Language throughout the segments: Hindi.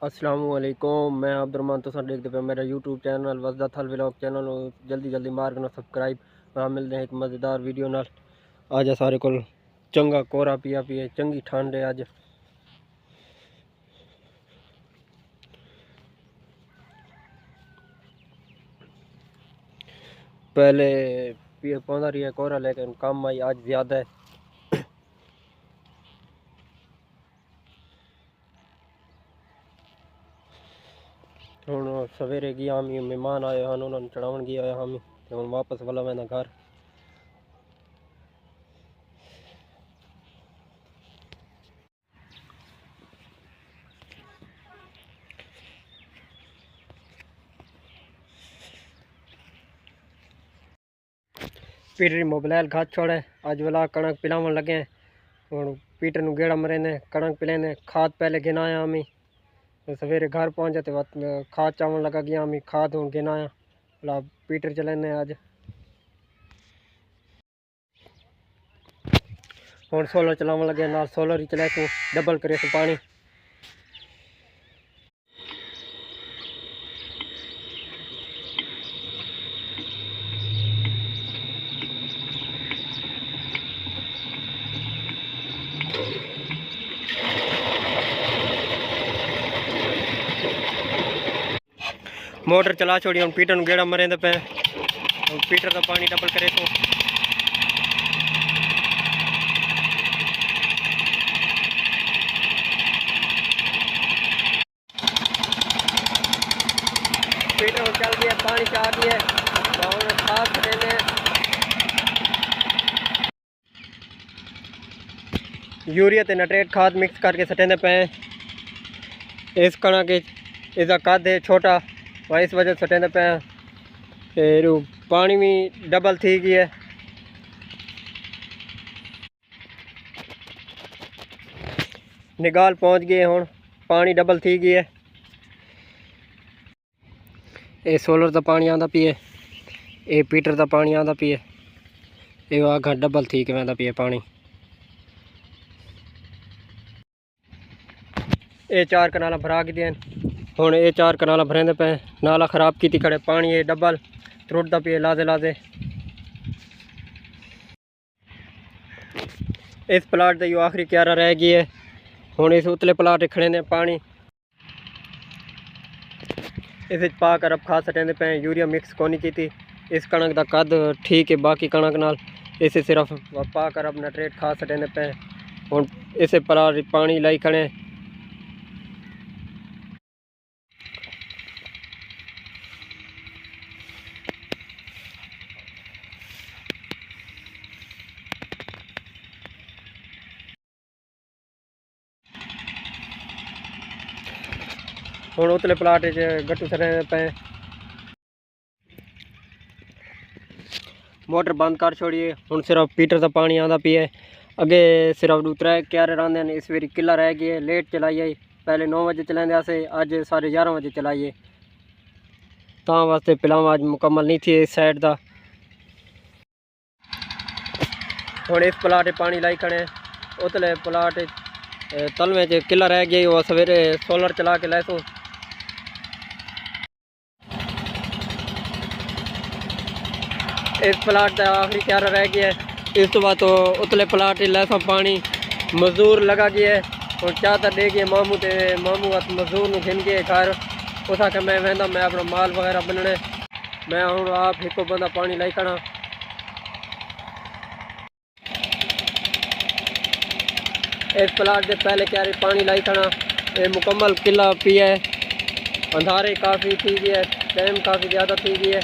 अस्सलामुअलैकुम। मैं अब्दुर्रहमान तुसां देखते पे मेरा यूट्यूब चैनल वसदा थल व्लॉग चैनल जल्दी जल्दी मार करना सब्सक्राइब। वहाँ मिलते हैं एक मज़ेदार वीडियो नाल। आज सारे को चंगा कोरा पिया पिए चंगी ठंड है अज। पहले पिए पौधा रही है कोरा लेकिन कम आई आज ज़्यादा है। हूँ सवेरे गया हम मेहमान आए हैं उन्होंने चढ़ावन गया हम हूँ वापस वाला मैं घर। पीटर मोबाइल घात छोड़े अज वाला कणक पिलावन लगे हूँ पीटर नू गेड़ा मरेंदे कणक पिलेंदे खाद पहले गिनाया हमी सवेरे घर पहुँच जाते वक्त खाद चावन लगा गया हमी खाद हूँ गिनाया बोला पीटर चलेंदे अज। हूँ सोलर चलावन लगे नाल सोलर ही चले तू डबल करे तू पानी। मोटर चला छोड़ी हम पीटर गेड़ा मरेंदे पे पीटर का पानी डबल करे तो पीटर चल गया पानी चा गया खाद देने यूरिया ते नाइट्रेट खाद मिक्स करके सटेंदे पे। इस कणक इसका कद है छोटा वह इस वजह सटेंदे पे पानी भी डबल थी गई है। निगाल पहुंच गए हूँ पानी डबल थी गई है। ये सोलर का पानी आता पिए ये पीटर का पानी आता पिए ये आगा डबल थी के वह पिए पानी। ये 4 कनाल भरा के दिन हूँ ये 4 कनाल भरेंदे पे नाला खराब की खड़े पानी ये डबल त्रुटता पिए लादे लादे। इस प्लाट का यो आखिरी क्यारा रह गई है हूँ इस उतले प्लाट खड़े ने पानी इस पा कर अब खा सटेंदे पे यूरिया मिक्स कोनी की थी। इस कणक का कद ठीक है बाकी कणक नाल इसे सिर्फ पा कर अब नाइट्रेट खा सटेंदे पे हूँ इसे प्लाट पानी लाई खड़े। हूँ उतले प्लाट गट्टू सड़े पे मोटर बंद कर छोड़िए हूँ सिर्फ पीटर का पानी आता पिए। अगे सिर्फ 3 क्यारे रहा इस बारी किला रह गई है लेट चलाइए पहले 9 बजे चलाते असे अज 11:30 बजे चलाइए ता वास्ते पिलावा अज मुकम्मल नहीं थी इस साइड का। हूँ इस प्लाट पानी लाई खड़े उतले प्लाट तलवे किला रह गई वो सवेरे सोलर चला के लैसूँ। इस प्लाट का आखिरी क्यारा रह गया है इस तो बाद तो उतले प्लाट लैसा पानी मजदूर लगा गया है और चाहता दे गए मामू ते मामू मजदूर न घिन गए घर उस आके मैं वहदा मैं अपना माल वगैरह बनने मैं हूँ आप एक बंदा पानी लाई खड़ा। इस प्लाट के पहले क्यारे पानी लाई खड़ा ये मुकम्मल किला पिया है अंधारे काफ़ी थी गई है टाइम काफ़ी ज़्यादा थी गई है।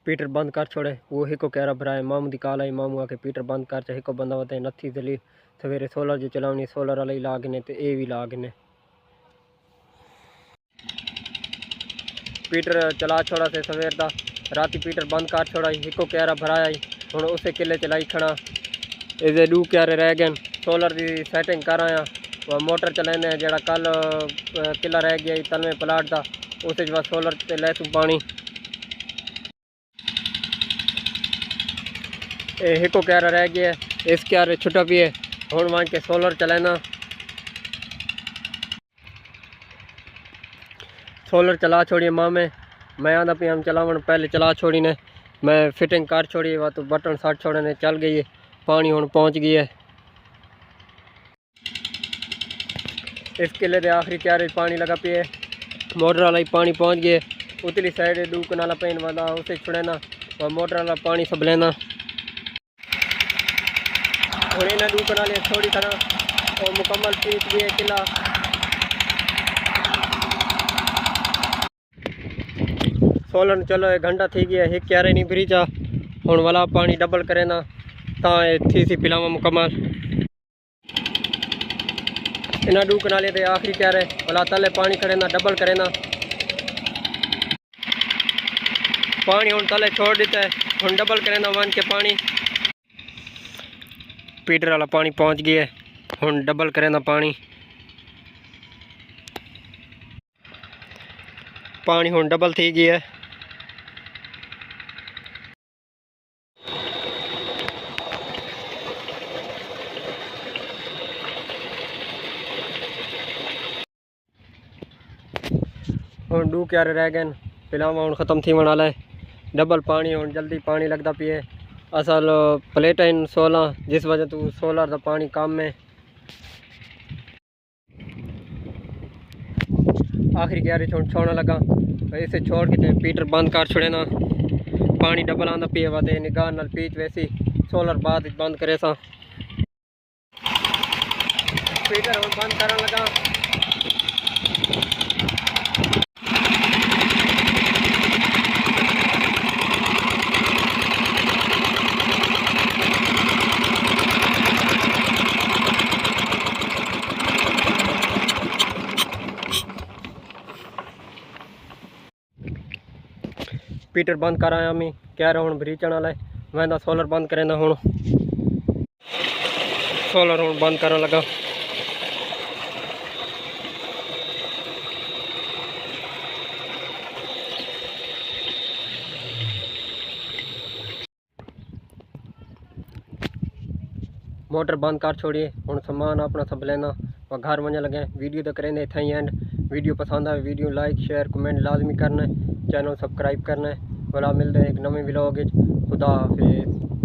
पीटर बंद कर छोड़े वो हिको कैरा भराए मामू की कॉल आई मामू आके पीटर बंद कर चाहे हिको बंदा होते नथी जली सवेरे सोलर जो चलावनी सोलर वाले लागने तो ये भी लागने। पीटर चला छोड़ा से सवेर का राती पीटर बंद कर छोड़ा हिको क्यारा भराया हूँ उस किले चलाई खड़ा इसे 2 क्यारे रह गए सोलर की सैटिंग कर आया वह मोटर चलाने जरा कल किला रह गया तलवे प्लाट का उस सोलर से लैसू पानी हिको क्यारा रह गया इस क्यारे छुट्टा भी है हुण वहाँ के सोलर चलाना, सोलर चला छोड़िए माँ में। मैं आंदा पे हम चलावन पहले चला छोड़ी ने, मैं फिटिंग कर छोड़ी, वह तो बटन साट छोड़े ने चल गई है। पानी हुण पहुँच गई है। इस किले के आखिरी क्यारे पानी लगा पे है। मोटर वाला ही पानी पहुँच गए। उतली साइड डू कनाला पेन वाला उसे छुड़ेना और मोटर वाला पानी सब लेना। और इन्हें डू कनाले थोड़ी तरह और मुकम्मल पीट गए किला। सोलर चलो 1 घंटा थी गया, एक क्यारे नहीं भरी जा। हुण वाला पानी डबल करे ना ता थी सी पिलावा मुकम्मल। इन्हें डू कनाले दे आखिरी क्यारे वाला तले पानी करे ना डबल करे ना। पानी हुण तले छोड़ देता है, हुण डबल करे ना वन के पानी। पीटर वाला पानी पहुँच गया है, हुण डबल करे ना पानी। पानी हुण डबल थी गया है। हुण डू क्यारे रह गए, पिलावा हुण ख़त्म थी वाला है। डबल पानी हुण जल्दी पानी लगता पिए। असल प्लेट इन 16 जिस वजह तो सोलर का पानी कम है। आखिरी क्यारे छोड़ने लगा, इसे छोड़ के पीटर बंद कर छोड़े ना। पानी डबल आंदा पिए वाते निगाह नाल पीच वैसी सोलर बाद बंद करे सा। पीटर हुण बंद करन लगा। पीटर बंद कर आया मैं कह रहा हूँ भरीचण वाला मैं सोलर बंद करे ना। हूँ सोलर हूँ बंद कर लगा। मोटर बंद कर छोड़िए। हूँ सामान अपना सब लेना और घर वजन लगे। वीडियो तो करें इतना ही एंड। वीडियो पसंद आए वीडियो लाइक शेयर कमेंट लाजमी करना है। चैनल सब्सक्राइब करना है। भला मिलते हैं एक नवे व्लॉग। खुदा हाफिज़।